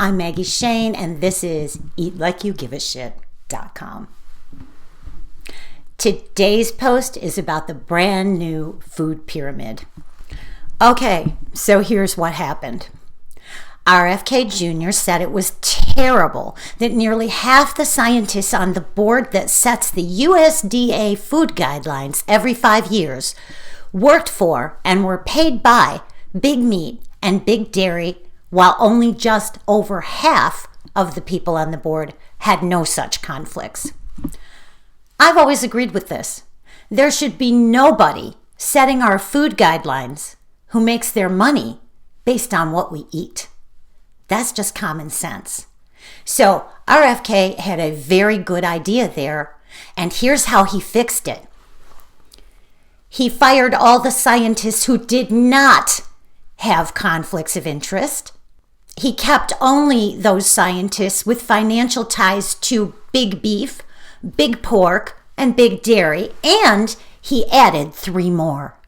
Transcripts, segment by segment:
I'm Maggie Shane, and this is EatLikeYouGiveAShit.com. Today's post is about the brand new food pyramid. Okay, so here's what happened. RFK Jr. said it was terrible that nearly half the scientists on the board that sets the USDA food guidelines every 5 years worked for and were paid by big meat and big dairy, while only just over half of the people on the board had no such conflicts. I've always agreed with this. There should be nobody setting our food guidelines who makes their money based on what we eat. That's just common sense. So RFK had a very good idea there, and here's how he fixed it. He fired all the scientists who did not have conflicts of interest. He kept only those scientists with financial ties to big beef, big pork, and big dairy, and he added 3 more.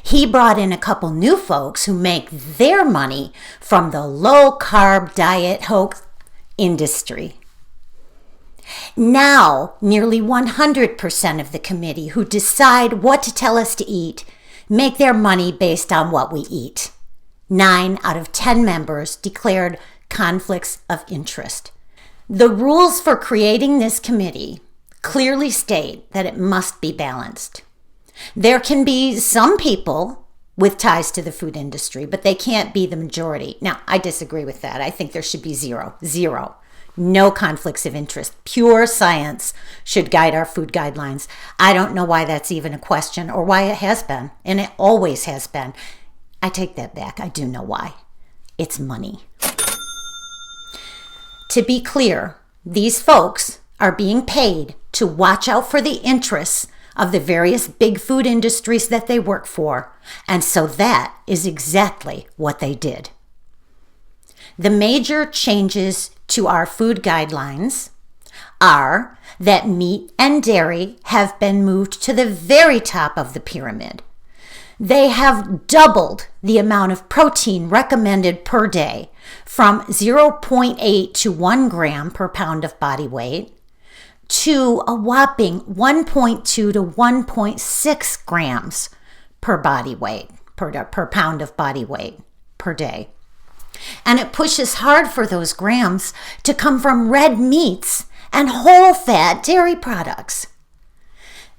He brought in a couple new folks who make their money from the low-carb diet hoax industry. Now, nearly 100% of the committee who decide what to tell us to eat make their money based on what we eat. 9 out of 10 members declared conflicts of interest. The rules for creating this committee clearly state that it must be balanced. There can be some people with ties to the food industry, but they can't be the majority. Now, I disagree with that. I think there should be zero. No conflicts of interest. Pure science should guide our food guidelines. I don't know why that's even a question or why it has been, and it always has been. I take that back. I do know why. It's money. To be clear, these folks are being paid to watch out for the interests of the various big food industries that they work for, and so that is exactly what they did. The major changes to our food guidelines are that meat and dairy have been moved to the very top of the pyramid. They have doubled the amount of protein recommended per day from 0.8 to 1 gram per pound of body weight to a whopping 1.2 to 1.6 grams per body weight, per pound of body weight per day. And it pushes hard for those grams to come from red meats and whole fat dairy products.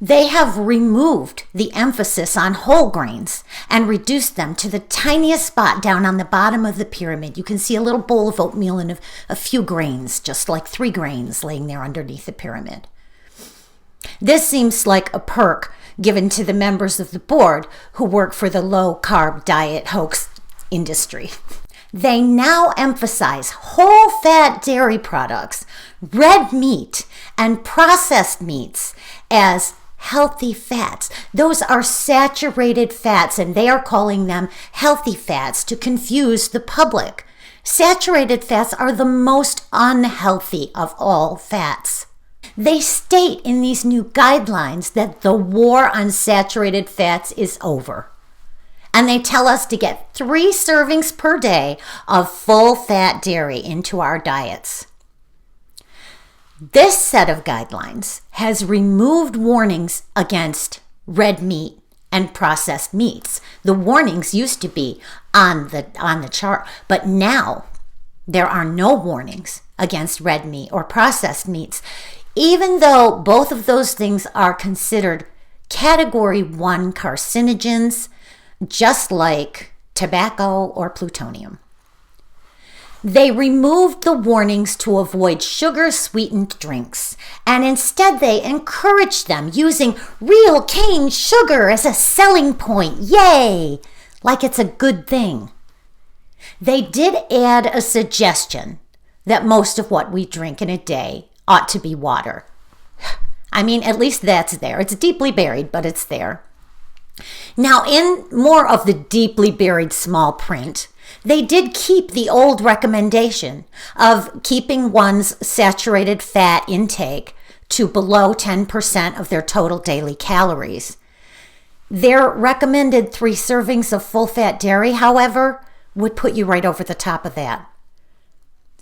They have removed the emphasis on whole grains and reduced them to the tiniest spot down on the bottom of the pyramid. You can see a little bowl of oatmeal and a few grains, just like 3 grains laying there underneath the pyramid. This seems like a perk given to the members of the board who work for the low-carb diet hoax industry. They now emphasize whole fat dairy products, red meat, and processed meats as healthy fats. Those are saturated fats, and they are calling them healthy fats to confuse the public. Saturated fats are the most unhealthy of all fats. They state in these new guidelines that the war on saturated fats is over. And they tell us to get 3 servings per day of full-fat dairy into our diets. This set of guidelines has removed warnings against red meat and processed meats. The warnings used to be on the chart, but now there are no warnings against red meat or processed meats, even though both of those things are considered Category 1 carcinogens, just like tobacco or plutonium. They removed the warnings to avoid sugar-sweetened drinks, and instead they encouraged them using real cane sugar as a selling point. Yay! Like it's a good thing. They did add a suggestion that most of what we drink in a day ought to be water. I mean, at least that's there. It's deeply buried, but it's there. Now, in more of the deeply buried small print, they did keep the old recommendation of keeping one's saturated fat intake to below 10% of their total daily calories. Their recommended 3 servings of full-fat dairy, however, would put you right over the top of that.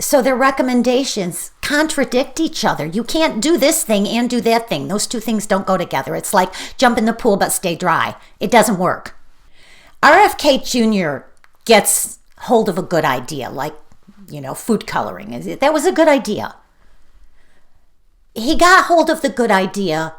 So their recommendations contradict each other. You can't do this thing and do that thing. Those two things don't go together. It's like jump in the pool but stay dry. It doesn't work. RFK Jr. gets hold of a good idea, like, food coloring. That was a good idea. He got hold of the good idea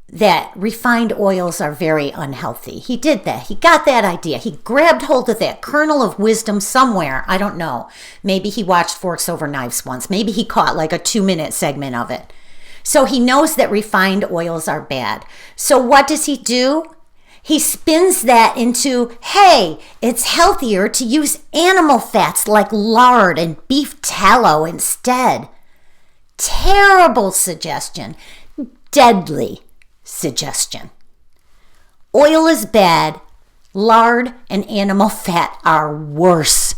that refined oils are very unhealthy. He did that. He got that idea. He grabbed hold of that kernel of wisdom somewhere. I don't know. Maybe he watched Forks Over Knives once. Maybe he caught like a 2-minute segment of it. So he knows that refined oils are bad. So what does he do? He spins that into, hey, it's healthier to use animal fats like lard and beef tallow instead. Terrible suggestion. Deadly suggestion. Oil is bad. Lard and animal fat are worse.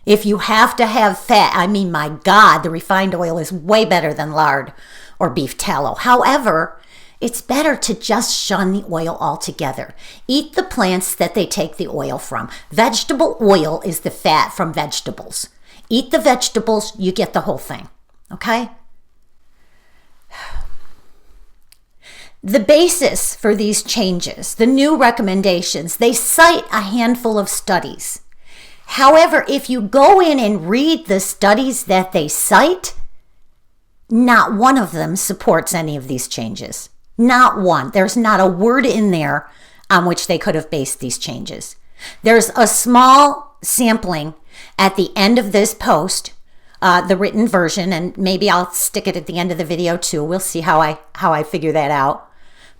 If you have to have fat, I mean, my God, the refined oil is way better than lard or beef tallow. However, it's better to just shun the oil altogether. Eat the plants that they take the oil from. Vegetable oil is the fat from vegetables. Eat the vegetables, you get the whole thing. Okay? The basis for these changes, the new recommendations, they cite a handful of studies. However, if you go in and read the studies that they cite, not one of them supports any of these changes. Not one. There's not a word in there on which they could have based these changes. There's a small sampling at the end of this post, the written version, and maybe I'll stick it at the end of the video too. We'll see how I figure that out.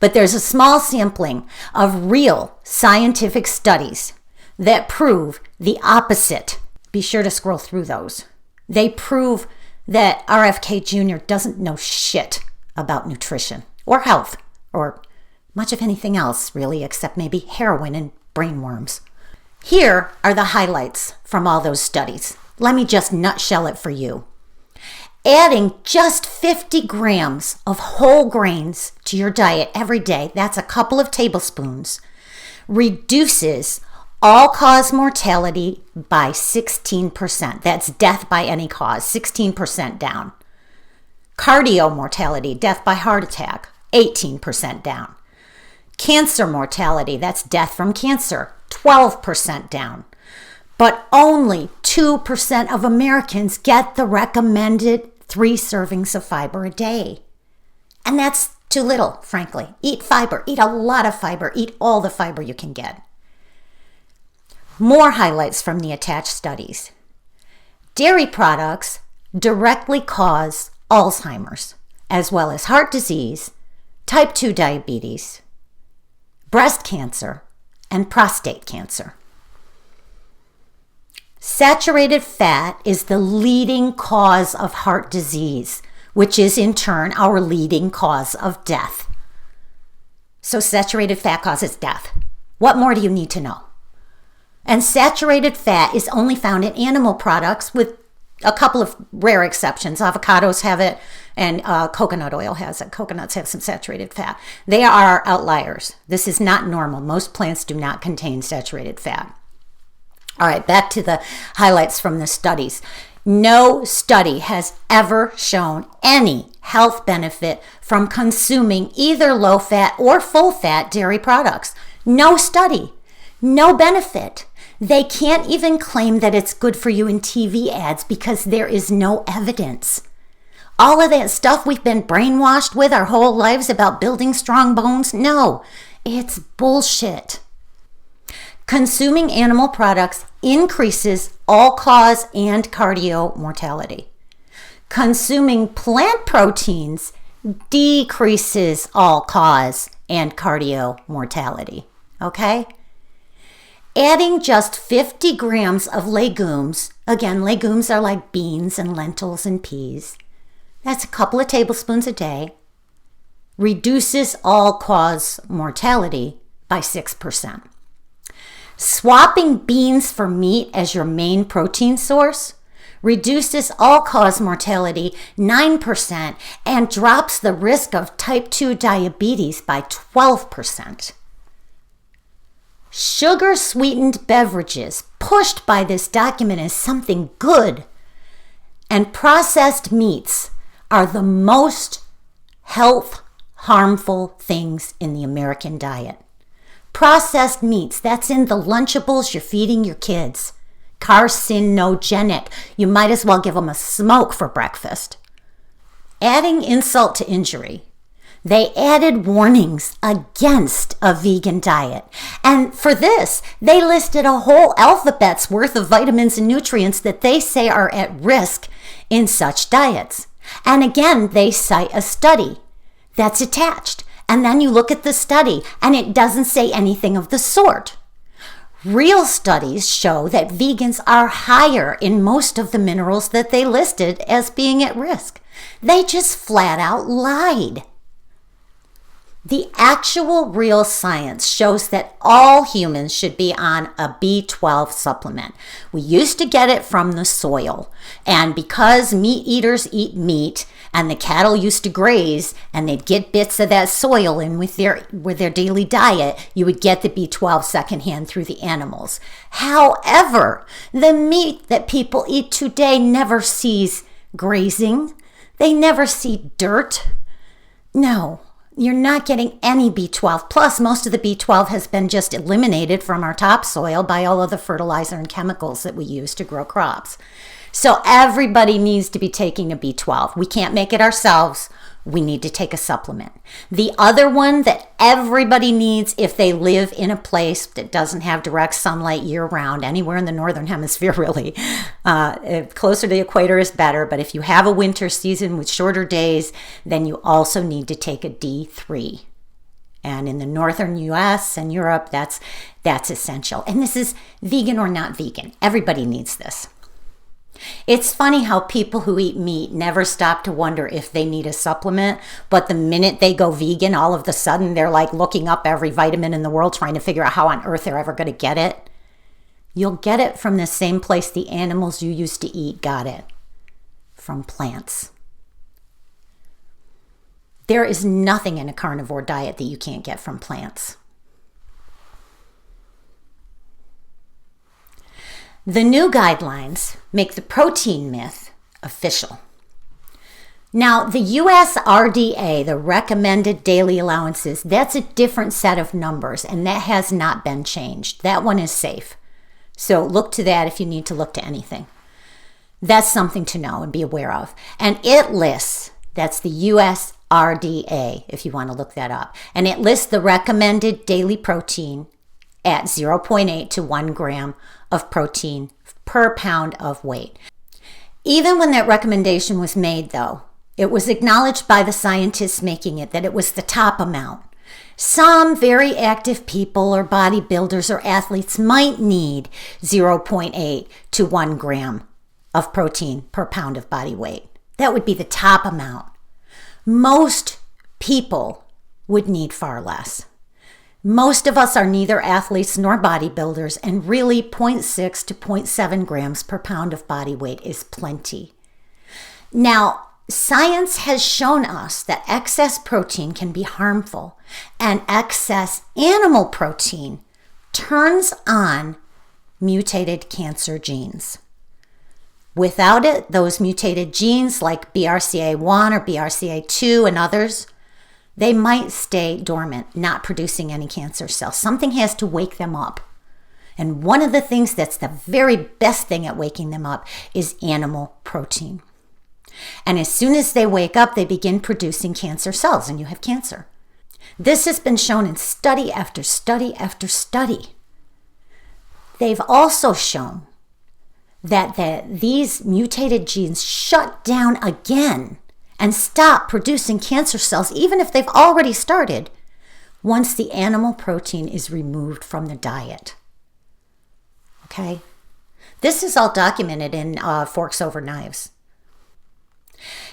But there's a small sampling of real scientific studies that prove the opposite. Be sure to scroll through those. They prove that RFK Jr. doesn't know shit about nutrition or health or much of anything else, really, except maybe heroin and brainworms. Here are the highlights from all those studies. Let me just nutshell it for you. Adding just 50 grams of whole grains to your diet every day, that's a couple of tablespoons, reduces all-cause mortality by 16%. That's death by any cause, 16% down. Cardio mortality, death by heart attack, 18% down. Cancer mortality, that's death from cancer, 12% down. But only 2% of Americans get the recommended 3 servings of fiber a day. And that's too little, frankly. Eat fiber. Eat a lot of fiber. Eat all the fiber you can get. More highlights from the attached studies. Dairy products directly cause Alzheimer's, as well as heart disease, type 2 diabetes, breast cancer, and prostate cancer. Saturated fat is the leading cause of heart disease, which is in turn our leading cause of death. So saturated fat causes death. What more do you need to know? And saturated fat is only found in animal products with a couple of rare exceptions. Avocados have it and coconut oil has it. Coconuts have some saturated fat. They are outliers. This is not normal. Most plants do not contain saturated fat. All right, back to the highlights from the studies. No study has ever shown any health benefit from consuming either low-fat or full-fat dairy products. No study, no benefit. They can't even claim that it's good for you in TV ads because there is no evidence. All of that stuff we've been brainwashed with our whole lives about building strong bones, no, it's bullshit. Consuming animal products increases all-cause and cardio mortality. Consuming plant proteins decreases all-cause and cardio mortality. Okay? Adding just 50 grams of legumes, again, legumes are like beans and lentils and peas, that's a couple of tablespoons a day, reduces all-cause mortality by 6%. Swapping beans for meat as your main protein source reduces all-cause mortality 9% and drops the risk of type 2 diabetes by 12%. Sugar-sweetened beverages pushed by this document as something good And processed meats are the most health harmful things in the American diet. Processed meats, that's in the Lunchables you're feeding your kids. Carcinogenic. You might as well give them a smoke for breakfast. Adding insult to injury, they added warnings against a vegan diet. And for this, they listed a whole alphabet's worth of vitamins and nutrients that they say are at risk in such diets. And again, they cite a study that's attached. And then you look at the study and it doesn't say anything of the sort. Real studies show that vegans are higher in most of the minerals that they listed as being at risk. They just flat out lied. The actual real science shows that all humans should be on a B12 supplement. We used to get it from the soil. And because meat eaters eat meat and the cattle used to graze and they'd get bits of that soil in with their daily diet, you would get the B12 secondhand through the animals. However, the meat that people eat today never sees grazing. They never see dirt. No. You're not getting any B12. Plus, most of the B12 has been just eliminated from our topsoil by all of the fertilizer and chemicals that we use to grow crops. So everybody needs to be taking a B12. We can't make it ourselves. We need to take a supplement. The other one that everybody needs if they live in a place that doesn't have direct sunlight year-round, anywhere in the northern hemisphere really, closer to the equator is better, but if you have a winter season with shorter days, then you also need to take a D3. And in the northern US and Europe, that's essential. And this is vegan or not vegan. Everybody needs this. It's funny how people who eat meat never stop to wonder if they need a supplement, but the minute they go vegan, all of a sudden they're like looking up every vitamin in the world trying to figure out how on earth they're ever going to get it. You'll get it from the same place the animals you used to eat got it, from plants. There is nothing in a carnivore diet that you can't get from plants. The new guidelines make the protein myth official. Now, the USDA, the recommended daily allowances, that's a different set of numbers, and that has not been changed. That one is safe. So look to that if you need to look to anything. That's something to know and be aware of. And it lists, that's the USDA, if you want to look that up, and it lists the recommended daily protein at 0.8 to 1 gram of protein per pound of weight. Even when that recommendation was made, though, it was acknowledged by the scientists making it that it was the top amount. Some very active people or bodybuilders or athletes might need 0.8 to 1 gram of protein per pound of body weight. That would be the top amount. Most people would need far less. Most of us are neither athletes nor bodybuilders, and really 0.6 to 0.7 grams per pound of body weight is plenty. Now, science has shown us that excess protein can be harmful, and excess animal protein turns on mutated cancer genes. Without it, those mutated genes like BRCA1 or BRCA2 and others, they might stay dormant, not producing any cancer cells. Something has to wake them up. And one of the things that's the very best thing at waking them up is animal protein. And as soon as they wake up, they begin producing cancer cells, and you have cancer. This has been shown in study after study after study. They've also shown that these mutated genes shut down again and stop producing cancer cells, even if they've already started, once the animal protein is removed from the diet. Okay? This is all documented in Forks Over Knives.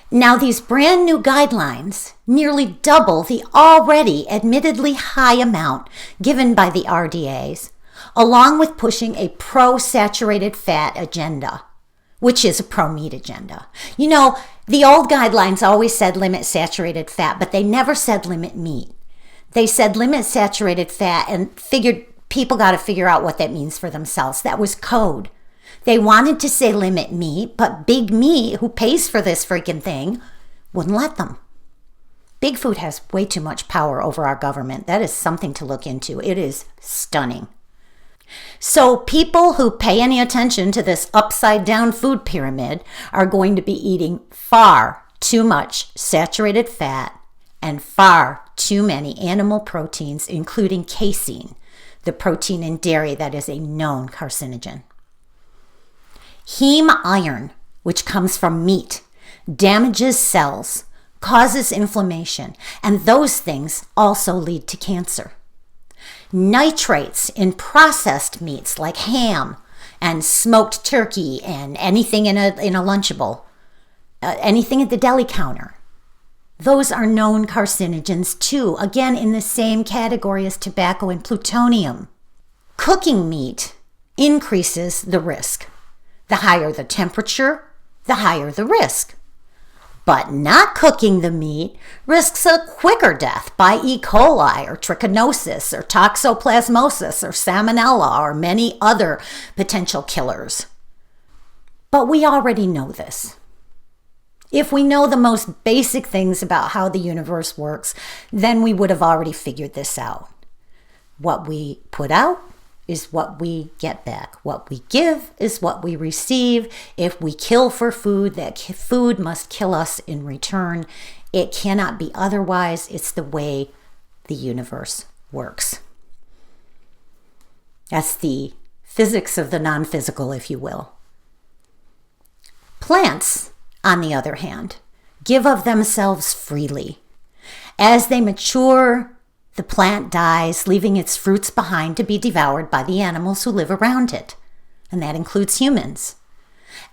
Now, these brand new guidelines nearly double the already admittedly high amount given by the RDAs, along with pushing a pro-saturated fat agenda, which is a pro-meat agenda. You know, the old guidelines always said limit saturated fat, but they never said limit meat. They said limit saturated fat and figured people got to figure out what that means for themselves. That was code. They wanted to say limit meat, but Big Meat, who pays for this freaking thing, wouldn't let them. Big Food has way too much power over our government. That is something to look into. It is stunning. So people who pay any attention to this upside down food pyramid are going to be eating far too much saturated fat and far too many animal proteins, including casein, the protein in dairy that is a known carcinogen. Heme iron, which comes from meat, damages cells, causes inflammation, and those things also lead to cancer. Nitrates in processed meats like ham and smoked turkey and anything in a Lunchable, anything at the deli counter. Those are known carcinogens too, again in the same category as tobacco and plutonium. Cooking meat increases the risk. The higher the temperature, the higher the risk. But not cooking the meat risks a quicker death by E. coli or trichinosis or toxoplasmosis or salmonella or many other potential killers. But we already know this. If we know the most basic things about how the universe works, then we would have already figured this out. What we put out is what we get back. What we give is what we receive. If we kill for food, that food must kill us in return. It cannot be otherwise. It's the way the universe works. That's the physics of the non-physical, if you will. Plants, on the other hand, give of themselves freely. As they mature, the plant dies, leaving its fruits behind to be devoured by the animals who live around it, and that includes humans.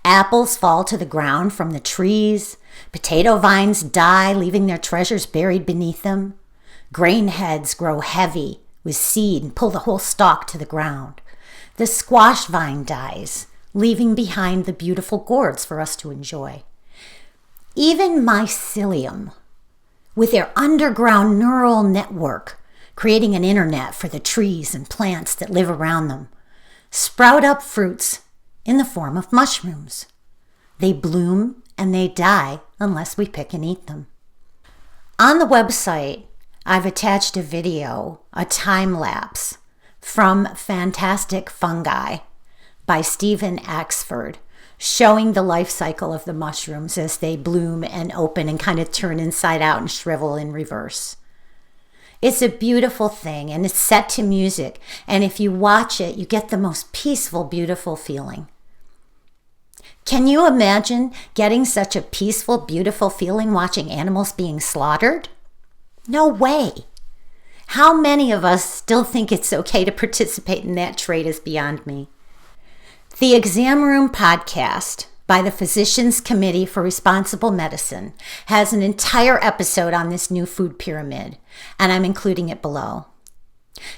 Apples fall to the ground from the trees. Potato vines die, leaving their treasures buried beneath them. Grain heads grow heavy with seed and pull the whole stalk to the ground. The squash vine dies, leaving behind the beautiful gourds for us to enjoy. Even mycelium, with their underground neural network, creating an internet for the trees and plants that live around them, sprout up fruits in the form of mushrooms. They bloom and they die unless we pick and eat them. On the website, I've attached a video, a time lapse, from Fantastic Fungi by Stephen Axford, showing the life cycle of the mushrooms as they bloom and open and kind of turn inside out and shrivel in reverse. It's a beautiful thing, and it's set to music, and if you watch it, you get the most peaceful, beautiful feeling. Can you imagine getting such a peaceful, beautiful feeling watching animals being slaughtered? No way. How many of us still think it's okay to participate in that trade is beyond me. The Exam Room podcast by the Physicians Committee for Responsible Medicine has an entire episode on this new food pyramid, and I'm including it below.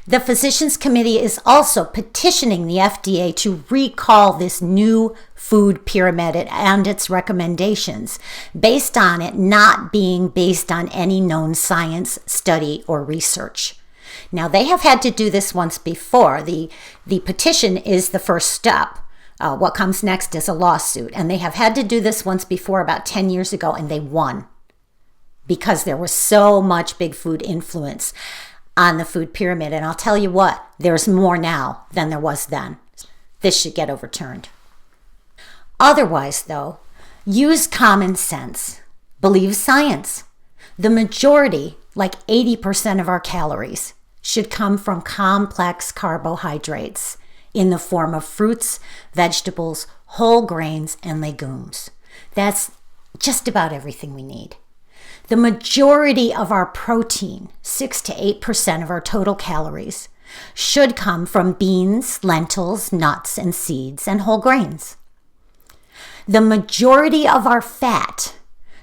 The Physicians Committee is also petitioning the FDA to recall this new food pyramid and its recommendations, based on it not being based on any known science, study, or research. Now, they have had to do this once before. The petition is the first step. What comes next is a lawsuit. And they have had to do this once before about 10 years ago, and they won because there was so much big food influence on the food pyramid. And I'll tell you what, there's more now than there was then. This should get overturned. Otherwise, though, use common sense. Believe science. The majority, like 80% of our calories, should come from complex carbohydrates in the form of fruits, vegetables, whole grains, and legumes. That's just about everything we need. The majority of our protein, 6 to 8% of our total calories, should come from beans, lentils, nuts, and seeds, and whole grains. The majority of our fat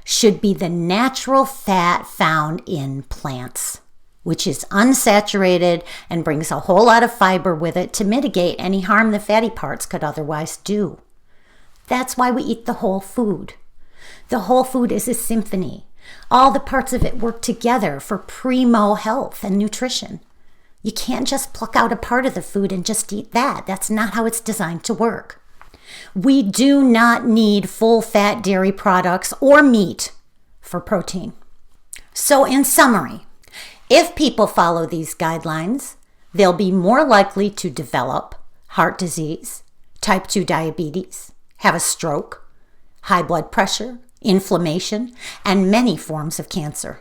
should be the natural fat found in plants, which is unsaturated and brings a whole lot of fiber with it to mitigate any harm the fatty parts could otherwise do. That's why we eat the whole food. The whole food is a symphony. All the parts of it work together for primo health and nutrition. You can't just pluck out a part of the food and just eat that. That's not how it's designed to work. We do not need full-fat dairy products or meat for protein. So in summary, if people follow these guidelines, they'll be more likely to develop heart disease, type 2 diabetes, have a stroke, high blood pressure, inflammation, and many forms of cancer.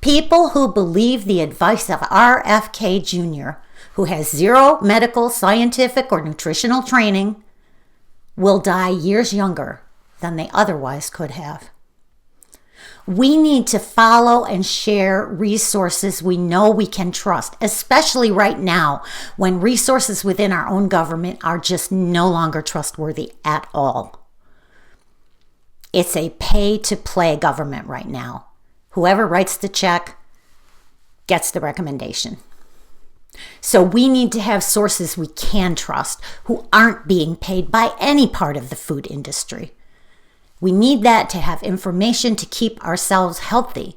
People who believe the advice of RFK Jr., who has zero medical, scientific, or nutritional training, will die years younger than they otherwise could have. We need to follow and share resources we know we can trust, especially right now when resources within our own government are just no longer trustworthy at all. It's a pay-to-play government right now. Whoever writes the check gets the recommendation. So we need to have sources we can trust who aren't being paid by any part of the food industry. We need that to have information to keep ourselves healthy.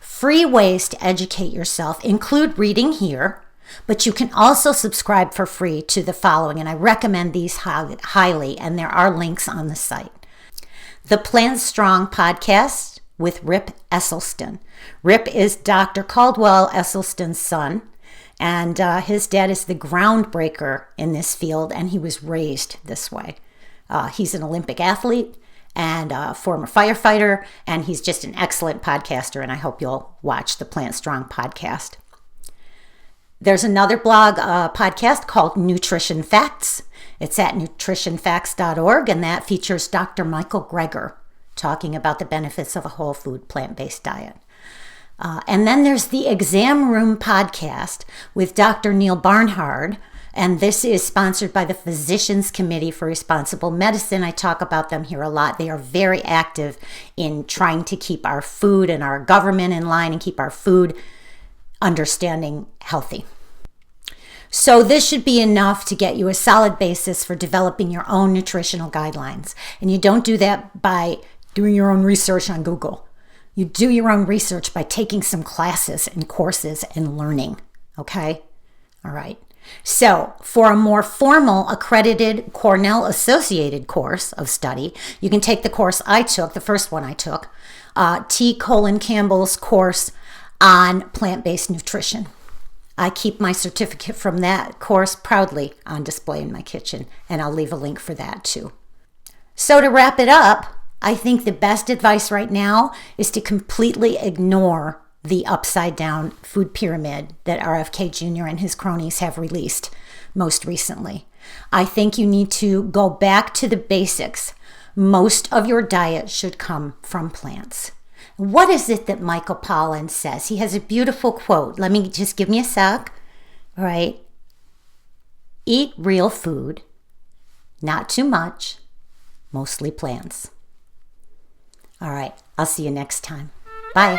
Free ways to educate yourself include reading here, but you can also subscribe for free to the following, and I recommend these highly, and there are links on the site. The Plant Strong podcast with Rip Esselstyn. Rip is Dr. Caldwell Esselstyn's son, and his dad is the groundbreaker in this field, and he was raised this way. He's an Olympic athlete and a former firefighter, and he's just an excellent podcaster, and I hope you'll watch the Plant Strong podcast. There's another blog podcast called Nutrition Facts. It's at nutritionfacts.org, and that features Dr. Michael Greger talking about the benefits of a whole food plant-based diet. And then there's the Exam Room podcast with Dr. Neil Barnhard, and this is sponsored by the Physicians Committee for Responsible Medicine. I talk about them here a lot. They are very active in trying to keep our food and our government in line and keep our food understanding healthy. So this should be enough to get you a solid basis for developing your own nutritional guidelines. And you don't do that by doing your own research on Google. You do your own research by taking some classes and courses and learning, okay? All right. So for a more formal, accredited, Cornell-associated course of study, you can take the course I took, the first one I took, T. Colin Campbell's course on plant-based nutrition. I keep my certificate from that course proudly on display in my kitchen, and I'll leave a link for that too. So to wrap it up, I think the best advice right now is to completely ignore the upside-down food pyramid that RFK Jr. and his cronies have released most recently. I think you need to go back to the basics. Most of your diet should come from plants. What is it that Michael Pollan says? He has a beautiful quote. Give me a sec. All right. Eat real food, not too much, mostly plants. All right. I'll see you next time. Bye.